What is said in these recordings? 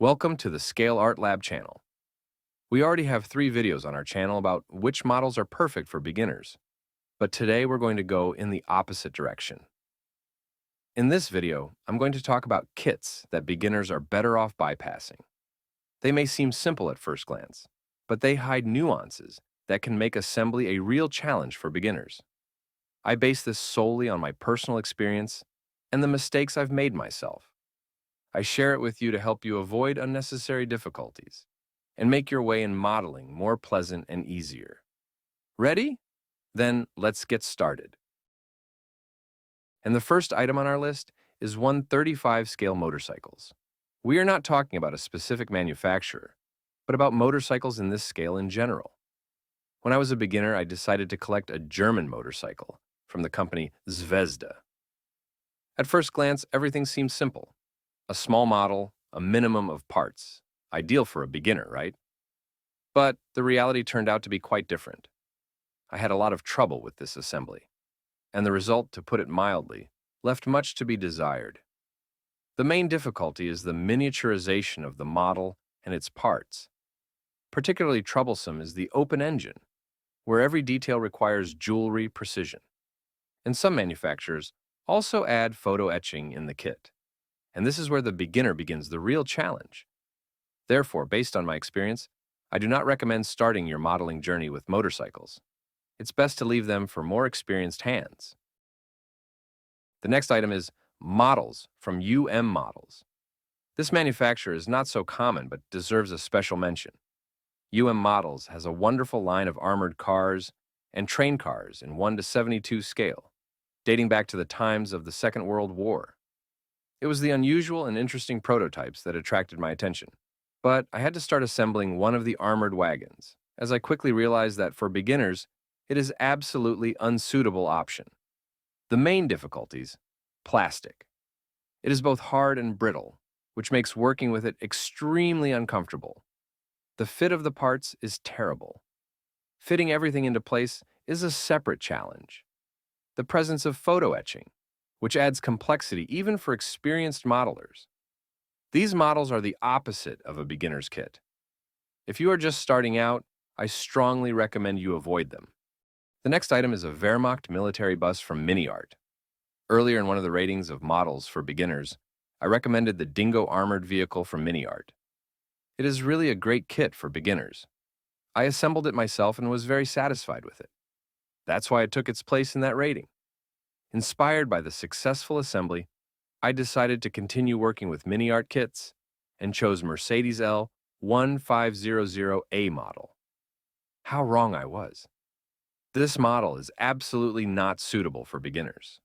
Welcome to the Scale Art Lab channel. We already have 3 videos on our channel about which models are perfect for beginners, but today we're going to go in the opposite direction. In this video, I'm going to talk about kits that beginners are better off bypassing. They may seem simple at first glance, but they hide nuances that can make assembly a real challenge for beginners. I base this solely on my personal experience and the mistakes I've made myself. I share it with you to help you avoid unnecessary difficulties and make your way in modeling more pleasant and easier. Ready? Then let's get started. And the first item on our list is 135 scale motorcycles. We are not talking about a specific manufacturer, but about motorcycles in this scale in general. When I was a beginner, I decided to collect a German motorcycle from the company Zvezda. At first glance, everything seemed simple. A small model, a minimum of parts. Ideal for a beginner, right? But the reality turned out to be quite different. I had a lot of trouble with this assembly, and the result, to put it mildly, left much to be desired. The main difficulty is the miniaturization of the model and its parts. Particularly troublesome is the open engine, where every detail requires jewelry precision. And some manufacturers also add photo etching in the kit. And this is where the beginner begins the real challenge. Therefore, based on my experience, I do not recommend starting your modeling journey with motorcycles. It's best to leave them for more experienced hands. The next item is models from Models. This manufacturer is not so common but deserves a special mention. Models has a wonderful line of armored cars and train cars in 1:72 scale, dating back to the times of the Second World War. It was the unusual and interesting prototypes that attracted my attention. But I had to start assembling one of the armored wagons, as I quickly realized that for beginners, it is absolutely unsuitable option. The main difficulties: plastic. It is both hard and brittle, which makes working with it extremely uncomfortable. The fit of the parts is terrible. Fitting everything into place is a separate challenge. The presence of photo etching, which adds complexity even for experienced modelers. These models are the opposite of a beginner's kit. If you are just starting out, I strongly recommend you avoid them. The next item is a Wehrmacht military bus from MiniArt. Earlier in one of the ratings of models for beginners, I recommended the Dingo armored vehicle from MiniArt. It is really a great kit for beginners. I assembled it myself and was very satisfied with it. That's why it took its place in that rating. Inspired by the successful assembly, I decided to continue working with MiniArt kits and chose Mercedes L 1500A model. How wrong I was. This model is absolutely not suitable for beginners.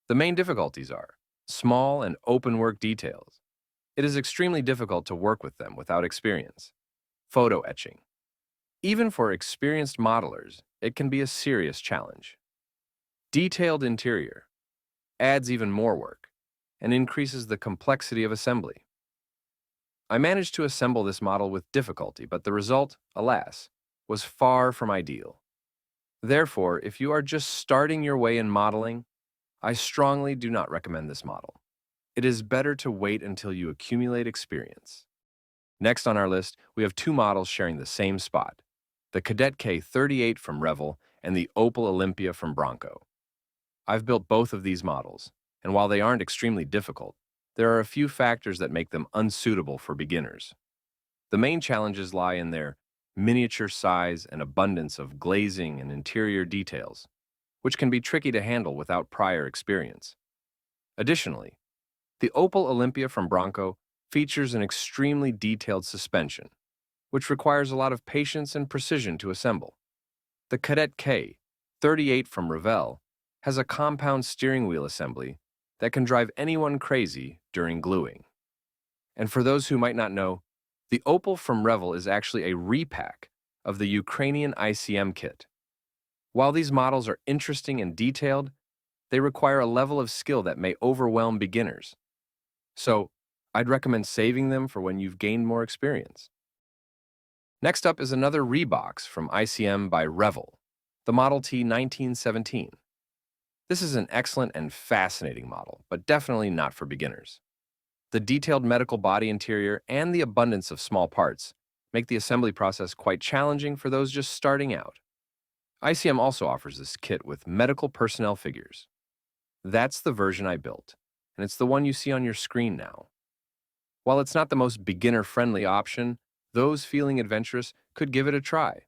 The main difficulties are small and open work details. It is extremely difficult to work with them without experience. Photo etching. Even for experienced modelers, it can be a serious challenge. Detailed interior adds even more work and increases the complexity of assembly. I managed to assemble this model with difficulty, but the result, alas, was far from ideal. Therefore, if you are just starting your way in modeling, I strongly do not recommend this model. It is better to wait until you accumulate experience. Next on our list, we have 2 models sharing the same spot: the Cadet K38 from Revel and the Opel Olympia from Bronco. I've built both of these models, and while they aren't extremely difficult, there are a few factors that make them unsuitable for beginners. The main challenges lie in their miniature size and abundance of glazing and interior details, which can be tricky to handle without prior experience. Additionally, the Opel Olympia from Bronco features an extremely detailed suspension, which requires a lot of patience and precision to assemble. The Cadet K38 from Revel has a compound steering wheel assembly that can drive anyone crazy during gluing. And for those who might not know, the Opel from Revel is actually a repack of the Ukrainian ICM kit. While these models are interesting and detailed, they require a level of skill that may overwhelm beginners. So, I'd recommend saving them for when you've gained more experience. Next up is another Rebox from ICM by Revel, the Model T 1917. This is an excellent and fascinating model, but definitely not for beginners. The detailed medical body interior and the abundance of small parts make the assembly process quite challenging for those just starting out. ICM also offers this kit with medical personnel figures. That's the version I built, and it's the one you see on your screen now. While it's not the most beginner-friendly option, those feeling adventurous could give it a try.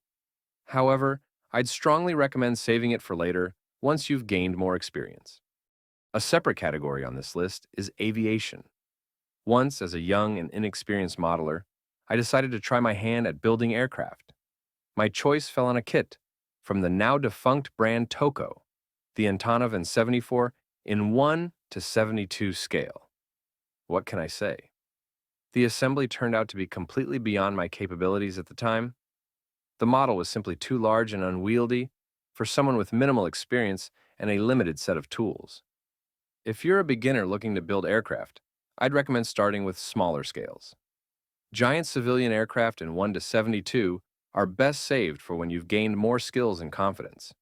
However, I'd strongly recommend saving it for later once you've gained more experience. A separate category on this list is aviation. Once, as a young and inexperienced modeler, I decided to try my hand at building aircraft. My choice fell on a kit from the now-defunct brand Noggo, the Antonov and 74 in 1:72 scale. What can I say? The assembly turned out to be completely beyond my capabilities at the time. The model was simply too large and unwieldy for someone with minimal experience and a limited set of tools. If you're a beginner looking to build aircraft, I'd recommend starting with smaller scales. Giant civilian aircraft in 1:72 are best saved for when you've gained more skills and confidence.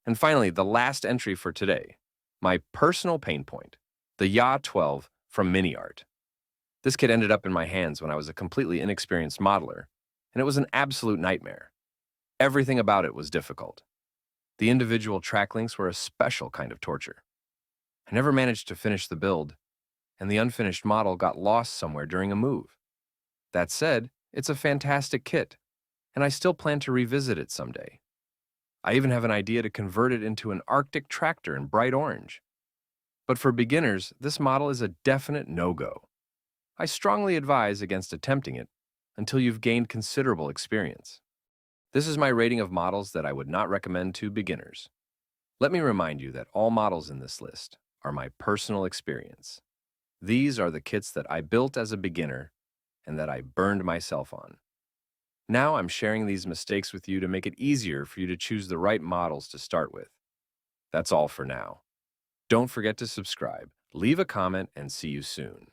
And finally, the last entry for today, my personal pain point, the YA-12 from MiniArt. This kit ended up in my hands when I was a completely inexperienced modeler, and it was an absolute nightmare. Everything about it was difficult. The individual track links were a special kind of torture. I never managed to finish the build, and the unfinished model got lost somewhere during a move. That said, it's a fantastic kit, and I still plan to revisit it someday. I even have an idea to convert it into an Arctic tractor in bright orange. But for beginners, this model is a definite no-go. I strongly advise against attempting it until you've gained considerable experience. This is my rating of models that I would not recommend to beginners. Let me remind you that all models in this list are my personal experience. These are the kits that I built as a beginner and that I burned myself on. Now I'm sharing these mistakes with you to make it easier for you to choose the right models to start with. That's all for now. Don't forget to subscribe, leave a comment, and see you soon.